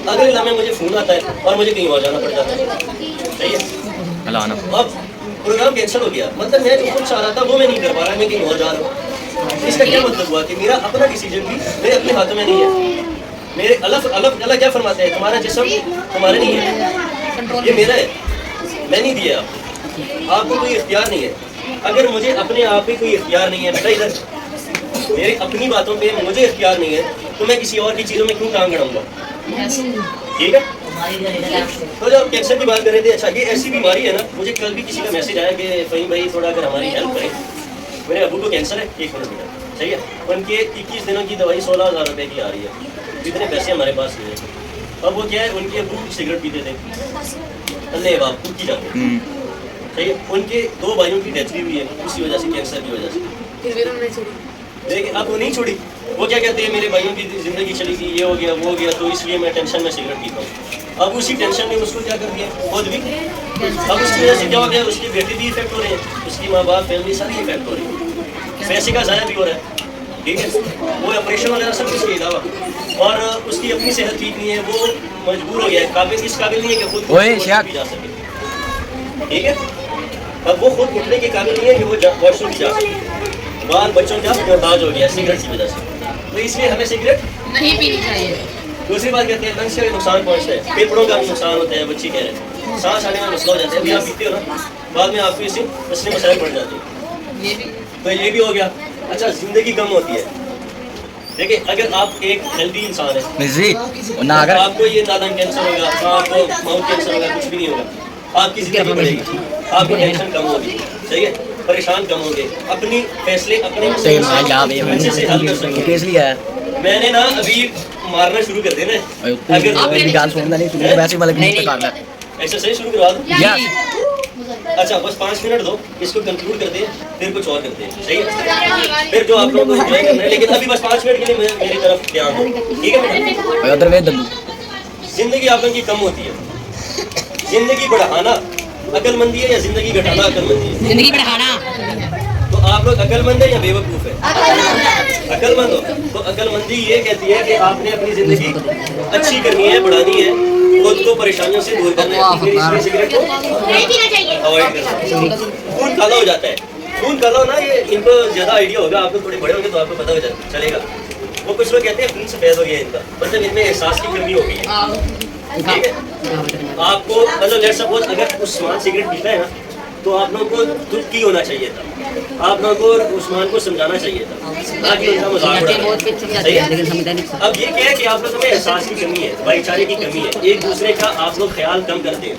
अगले लम्हे मुझे फोन आता है और मुझे कहीं और जाना पड़ जाता है। सही है। अब प्रोग्राम कैंसिल हो गया, मतलब मैं जो कुछ चाह रहा था वो मैं नहीं कर पा रहा, मैं कहीं और जा रहा हूँ। इसका क्या मतलब हुआ कि मेरा अपना डिसीजन भी मेरे अपने हाथों में नहीं है। मेरे अल्लाह क्या फरमाते हैं, तुम्हारा जिस्म तुम्हारा नहीं है, ये मेरा है, मैं नहीं दिया आपको कोई इख्तियार नहीं है। अगर मुझे अपने आप पे कोई इख्तियार नहीं है बेटा, इधर मेरी अपनी बातों पे मुझे इख्तियार नहीं है, तो मैं किसी और की चीज़ों में क्यों टांग गड़ाऊंगा? ठीक है। तो जब कैंसर की बात कर रहे थे, अच्छा ये ऐसी बीमारी है ना, मुझे कल भी किसी का मैसेज आया कि फ़हीम भाई थोड़ा अगर हमारी हेल्प करें, मेरे अबू को कैंसर है, 1 मिनट बेटा, सही है, उनके 21 दिनों की दवाई 16,000 रुपये की आ रही है, जितने पैसे हमारे पास नहीं है। अब वो क्या है, उनके अबू सिगरेट पीते थे, अल्लाह बाप की जाते, सही है, उनके 2 भाइयों की डेथ भी हुई है उसी वजह से, कैंसर की वजह से। देखिए अब वो नहीं छोड़ी, वो क्या कहते हैं, मेरे भाइयों की ज़िंदगी चली गई, ये हो गया वो हो गया, तो इसलिए मैं टेंशन में सिगरेट पीता हूँ। अब उसी टेंशन ने उसको क्या कर दिया, खुद भी। अब उसकी वजह से क्या हो गया, उसके बेटे भी इफेक्ट हो रहे हैं, उसकी माँ बाप फैमिली सारी इफेक्ट हो रही है, पैसे का ज़ाया भी हो रहा है, ठीक है, वो ऑपरेशन वगैरह सब कुछ के अलावा, और उसकी अपनी सेहत ठीक नहीं है, वो मजबूर हो गया है, काबिल इस काबिल नहीं है कि खुद भी जा सके, ठीक है। अब वो खुद उठने के काबिल नहीं है कि वो वॉशरूम जा सके, बाल बच्चों का मोहताज हो गया सिगरेट की वजह से, तो इसलिए हमें सिगरेट नहीं पीनी चाहिए। दूसरी बात कहते हैं लंग्स का नुकसान पहुँचता है, फेफड़ों का भी नुकसान होता है, बच्चे कह रहे हैं सांस आने में मसला हो जाता है, अभी आप पीते हो ना, बाद में आपको इससे मसले मसाइल बढ़ जाते हैं, तो ये भी हो गया। अच्छा, ज़िंदगी कम होती है, देखिए अगर आप एक हेल्दी इंसान है ना, अगर आपको ये नादन कैंसर होगा, आपको माउथ कैंसर होगा, कुछ भी नहीं होगा, आपकी ज़िंदगी बढ़ेगी, आपको टेंशन कम होगी, सही है, परेशान कम होंगे, अपनी फैसले अपने अच्छे से हल कर सकेंगे। मैंने ना अभी मारना शुरू कर देना है, ऐसे सही शुरू करवा दो। अच्छा बस 5 मिनट दो, इसको कंक्लूड करते हैं, फिर कुछ और करते हैं, सही है, फिर जो आप लोगों को एंजॉय करना है, लेकिन अभी बस 5 मिनट के लिए मेरी तरफ ध्यान दो, ठीक है। जिंदगी आप लोगों की कम होती है, जिंदगी बढ़ाना अकलमंदी है या जिंदगी घटाना अकलमंदी है? जिंदगी बढ़ाना। तो आप लोग अकलमंद है या बेवकूफ़ है? अकलमंद हो तो अकलमंदी ये कहती है कि आपने अपनी ज़िंदगी अच्छी करनी है, बढ़ानी है, खुद को परेशानियों से दूर करना है, फिर इसलिए सिगरेट को अवॉइड करना है। खून काला हो जाता है, खून काला होना ये इनको ज़्यादा आइडिया होगा, आप लोग थोड़े बड़े होंगे तो आपको पता हो चलेगा। वो कुछ लोग कहते हैं खून सफ़ेद हो गया इनका, मतलब इनमें एहसास की कमी हो गई है, ठीक है। आपको मतलब लेट्स सपोज अगर उस्मान सिगरेट पीता है ना, तो आप लोगों को दुख की होना चाहिए था, आप लोगों को उस्मान को समझाना चाहिए था, ना कि उनका मजाक उड़ाना। अब ये क्या है कि आप लोगों में एहसास की कमी है, भाईचारे की कमी है, एक दूसरे का आप लोग ख्याल कम करते हैं।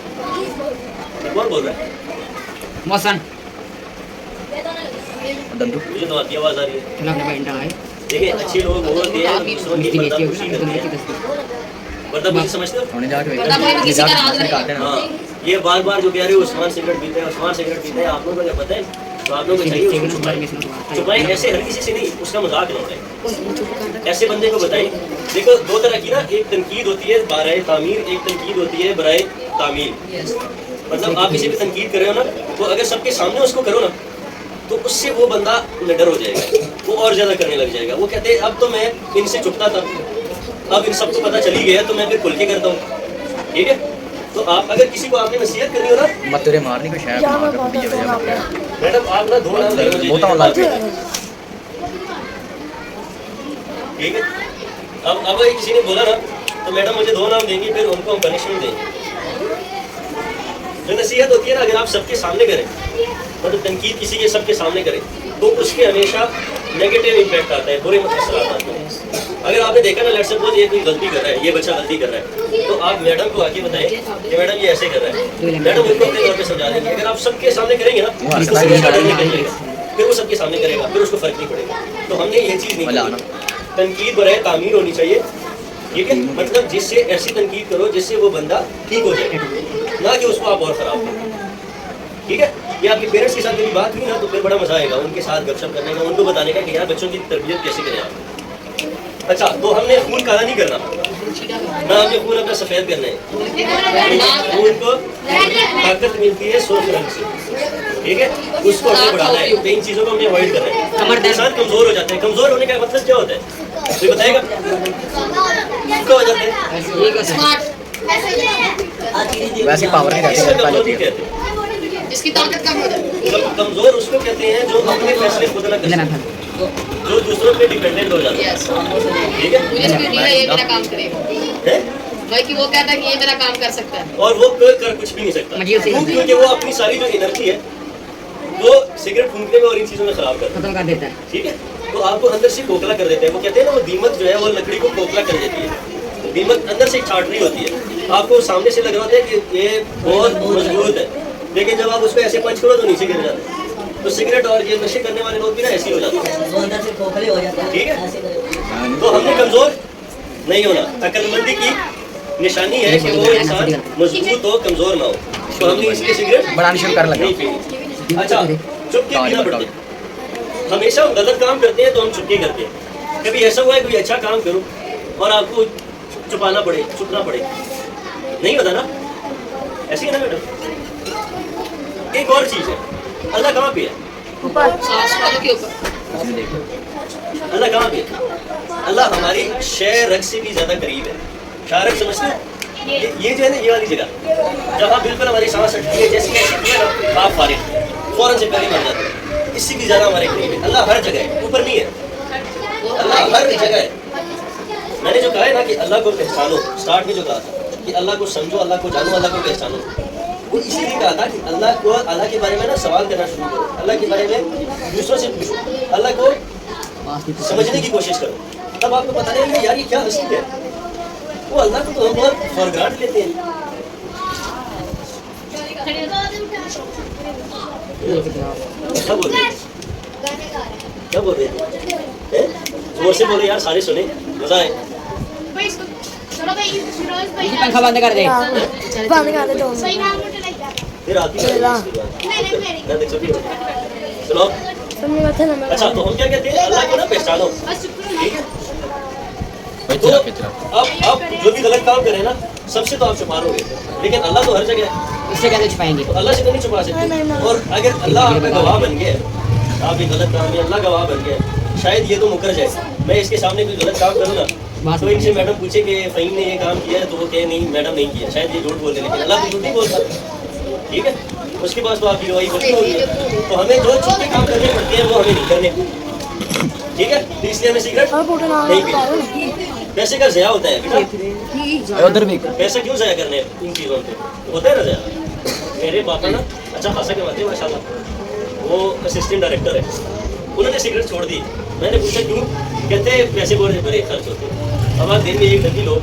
कौन बोल रहा है? मौसन, मुझे तो आपकी आवाज़ आ रही है। देखिए अच्छे लोग होते हैं, दूसरों की खुशी करते हैं, मतलब मुझे समझते हो? हाँ, ये बार बार जो कह रहे हो उस्मान सिगरेट पीते हैं, उस्मान सिगरेट पीते हैं, आप लोगों को अगर पता है तो आप लोगों को चाहिए छुपाएं, ऐसे हर किसी से नहीं, उसका मजाक ना उड़ाएं, ऐसे बंदे को बताएं। देखो 2 तरह की ना, एक तनकीद होती है बाराए तामीर, एक तनकीद होती है बराए तामीर। मतलब आप किसी भी तनकीद कर रहे हो ना, तो अगर सबके सामने उसको करो ना, तो उससे वो बंदा निडर हो जाएगा, वो और ज़्यादा करने लग जाएगा। वो कहते हैं अब तो मैं इनसे चुपता था, अब इन सबको पता चली गया तो मैं फिर खुल के करता हूँ, ठीक है। तो आप अगर किसी को आपने नसीहत करनी हो ना, मत तेरे मारने को शायद मैडम आप ना 2 नाम ले मुझे, ठीक है। अब किसी ने बोला ना तो मैडम मुझे 2 नाम देंगी, फिर उनको हम पनिशमेंट देंगे। जो नसीहत होती है ना, अगर आप सबके सामने करें, मतलब तनकीद किसी के सबके सामने करें, तो उसके हमेशा नेगेटिव इम्पैक्ट आता है, बुरे असर आते हैं। अगर आपने देखा ना, लेट्स सपोज ये कोई गलती कर रहा है, ये बच्चा गलती कर रहा है, तो आप मैडम को आके बताएं कि मैडम ये ऐसे कर रहा है, मैडम उनको अपने तौर पे समझा देंगे। अगर आप सबके सामने करेंगे ना, फिर वो सबके सामने करेगा, फिर उसको फर्क नहीं पड़ेगा। तो हमने ये चीज़ नहीं, तनकीद बराए तामीर होनी चाहिए, ठीक है। मतलब जिससे ऐसी तनकीद करो जिससे वो बंदा ठीक हो जाए, ना कि उसको आप और ख़राब करो, ठीक है। ये आपके पेरेंट्स के साथ मेरी बात हुई ना, तो फिर बड़ा मजा आएगा उनके साथ गपशप करने का, उनको बताने का कि यार बच्चों की तरबियत कैसे करें आप। अच्छा, तो हमने खून काला नहीं करना, ना हमें खून अपना सफेद करना है, खून को ताकत मिलती है 100 रंग से, ठीक है, उसको हमें बढ़ाना है, तो इन चीजों को हमने अवॉइड करना है। इंसान कमजोर हो जाते हैं, कमजोर होने का मतलब क्या होता है कोई बताएगा? क्या हो जाते हैं? वैसे पावर नहीं इसको कमजोर नहीं कहते, इसकी ताकत कम हो जाती है। कमजोर उसको कहते हैं जो अपने फैसले खुद ना कर सकते, जो दूसरों पे डिपेंडेंट हो जाता है, यस, ठीक है? मुझे स्पीड है, ये मेरा काम करेगा हैं? भाई कि वो कहता है कि ये मेरा काम कर सकता है। और वो कर कुछ भी नहीं सकता, क्योंकि वो अपनी सारी जो एनर्जी है वो सिगरेट फूंकने में और इन चीजों में खराब कर खत्म कर देता है। ठीक है, तो आपको अंदर से खोखला कर देते हैं। वो कहते हैं ना, वो दीमक जो है वो लकड़ी को खोखला कर देती है, दीमक अंदर से छाट रही होती है, आपको सामने से लग रहा होता है कि ये बहुत मजबूत है, लेकिन जब आप उसको ऐसे पंच करो तो नीचे गिर जाता है। तो सिगरेट और ये नशे करने वाले लोग भी ना ऐसे ही हो जाते हैं, ठीक है? तो हमने कमजोर नहीं होना, अक्लमंदी की निशानी है कि वो इंसान मजबूत हो, कमजोर ना हो। तो हमने इसलिए सिगरेट बढ़ानी शुरू कर लगा। नहीं पीनी। अच्छा, चुप के पीना पड़ता है। हमेशा हम गलत काम करते हैं तो हम चुप के करते हैं। कभी ऐसा हुआ है कोई अच्छा काम करूं और आपको छुपाना पड़े, चुपना पड़े? नहीं होता ना, ऐसी है ना मैडम? एक और चीज है, अल्लाह कहाँ पे है? आसमानों के ऊपर। अल्लाह कहाँ पे है? अल्लाह हमारी शय रग से भी ज्यादा करीब है। शारक समझते हैं? ये जो है ना, ये वाली जगह जहाँ बिल्कुल हमारी सांस अटकी है, जैसे आप फारिग फौरन से पहले मर जाते हैं, इससे भी ज्यादा हमारे करीब है। अल्लाह हर जगह है, ऊपर नहीं है, अल्लाह हर जगह है। मैंने जो कहा है ना कि अल्लाह को पहचानो, स्टार्ट में जो कहा था कि अल्लाह को समझो, अल्लाह को जानो, अल्लाह को पहचानो, वो इसीलिए कहा था कि अल्लाह को, अल्लाह के बारे में ना सवाल करना शुरू करो, अल्लाह के बारे में दूसरों से पूछो, अल्लाह को समझने की कोशिश करो, तब आपको पता लगेगा यार ये क्या हस्ती है। वो अल्लाह को तो हम बहुत फॉर ग्रांट लेते हैं। क्या बोल रहे हैं? क्या बोल रहे हैं? जोर से बोले यार, सारे सुने, मजा आए। पंखा बंद कर दे। फिर आती है सुनो। अच्छा, तो हम क्या कहते हैं? अल्लाह को ना पहचानो, ठीक है? तो अब जो भी गलत काम करें ना, सबसे तो आप छुपा लोगे, लेकिन अल्लाह तो हर जगह है, इससे कैसे छुपाएंगे? तो अल्लाह से तो नहीं छुपा सकते। और अगर अल्लाह आपका गवाह बन गया, आप ये गलत काम में अल्लाह गवाह बन गया, शायद ये तो मुकर जाए, मैं इसके सामने कोई गलत काम करूँ ना, तो इनसे मैडम पूछे कि फ़हीम ने ये काम किया है, तो वो कहे नहीं मैडम नहीं किया, शायद ये झूठ बोल रहे, लेकिन अल्लाह तो झूठ नहीं बोलता, ठीक है? उसके पास तो आपकी गवाही बची होगी। तो हमें जो छोटे काम करने पड़ते हैं वो हमें नहीं करने, ठीक है? तो इसलिए हमें सिगरेट नहीं पीना। पैसे का ज़या होता है बेटा, उधर भी पैसा क्यों ज़ाया करने इन चीज़ों पे? होता है ना ज़या। मेरे पापा ना अच्छा खासा कमाते हैं माशाल्लाह, वो असिस्टेंट डायरेक्टर है, उन्होंने सिगरेट छोड़ दी। मैंने पूछा क्यों? कहते हैं पैसे बड़े खर्च होते हैं। अब आप दिन में एक डब्बी लो,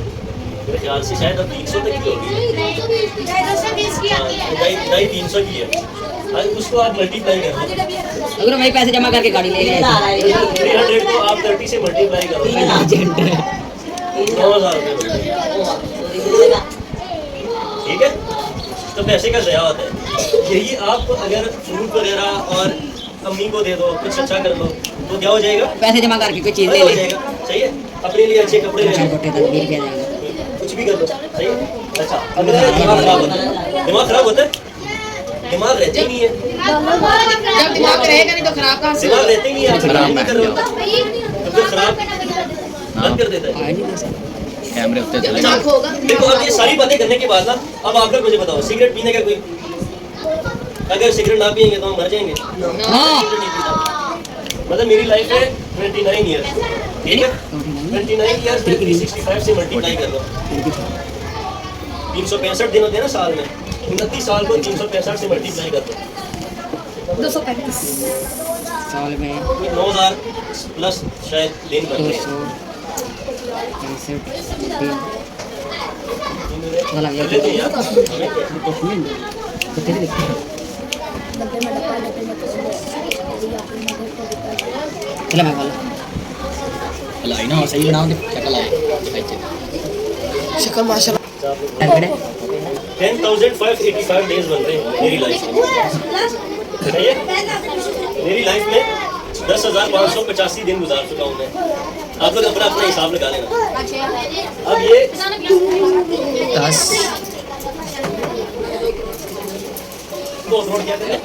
मेरे ख्याल से शायद अब 300 तक की होगी, 350 की है। उसको आप मल्टीप्लाई करो, अगर भाई पैसे जमा करके गाड़ी ले लिया 300 को आप 30 से मल्टीप्लाई करो, 9,000 रुपये, ठीक है? तो पैसे का ज़या होता है। यही आप अगर फ्रूट वगैरह और अम्मी को दे दो, कुछ अच्छा कर लो, तो क्या हो जाएगा? पैसे जमा करके कोई चीज़ ले हो ले जाएगा, सही है? अपने लिए अच्छे कपड़े ले लो, जाएगा। कुछ भी कर लो, सही है? अच्छा, अगर दिमाग खराब होता है, दिमाग खराब होता है, दिमाग रहते ही नहीं है, जब दिमाग रहेगा नहीं तो खराब कहाँ से दिमाग होगा? रहते ही नहीं है, आप काम नहीं कर रहे हो, तो फिर खराब बंद कर देता है। कैमरे उत्ते चले दिमाग होगा देखो, अब ये सारी बातें करने के बाद ना, अब आप लोग मुझे बताओ, सिगरेट पीने का कोई, अगर सिगरेट ना पियेंगे तो हम मर जाएंगे। सिगरेट नहीं पीता, मतलब मेरी लाइफ है 29 ईयर्स, ठीक है? 29 ईयर्स में 365 से मल्टीप्लाई कर लो, 365 दिन होते हैं ना साल में, 29 साल को 365 से मल्टीप्लाई कर दो, 235 साल में 9,000 प्लस शायद दिन बनते हैं। 265 वाला कर लेते हैं यार, चला मैं बोला लाई ना सही बनाओ शक्ल आए शक्ल माशाल्लाह 10,585 डेज बन रहे हैं मेरी लाइफ में, सही है? मेरी लाइफ में 10,585 दिन गुजार चुका हूँ मैं, आप लोग अपना अपना हिसाब लगा लेना। अब ये 10 तो नोट क्या करें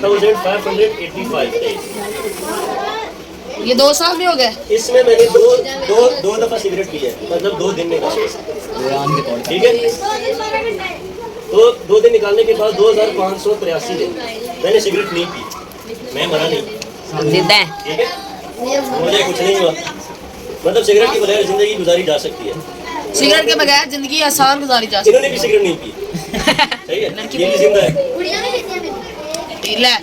10,585 ये 2 साल में हो गया। इसमें मैंने दो दफा सिगरेट पी है, मतलब 2 दिन में कुरान के कॉल ठीक है। तो 2 दिन निकालने के बाद 2583 दिन मैंने सिगरेट नहीं पी, मैं मरा नहीं, जिंदा है। ठीक है। मुझे कुछ नहीं हुआ, मतलब सिगरेट के बगैर जिंदगी गुजारी जा सकती है। सिगरेट के बगैर जिंदगी आसान गुजारी जा इन्होंने भी सिगरेट नहीं पी, सही है, ये भी जिंदा है। सकती है।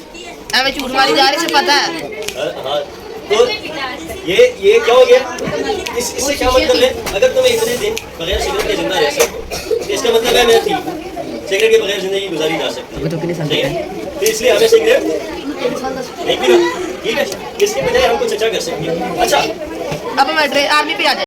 हमें झूठ मारी जा रही से पता है। हाँ, तो ये क्या हो गया, इससे क्या मतलब है, अगर तुम्हें इतने दिन बगैर सिगरेट के जिंदा रह सकते, इसका मतलब है मैं ठीक हूँ, सिगरेट के बगैर जिंदगी गुजारी जा सकती है, सही है। तो इसलिए हमें सिगरेट नहीं पीना, ठीक है। इसके बजाय हम कुछ अच्छा कर सकते हैं। अच्छा अब हम आर्मी पे आ जाए।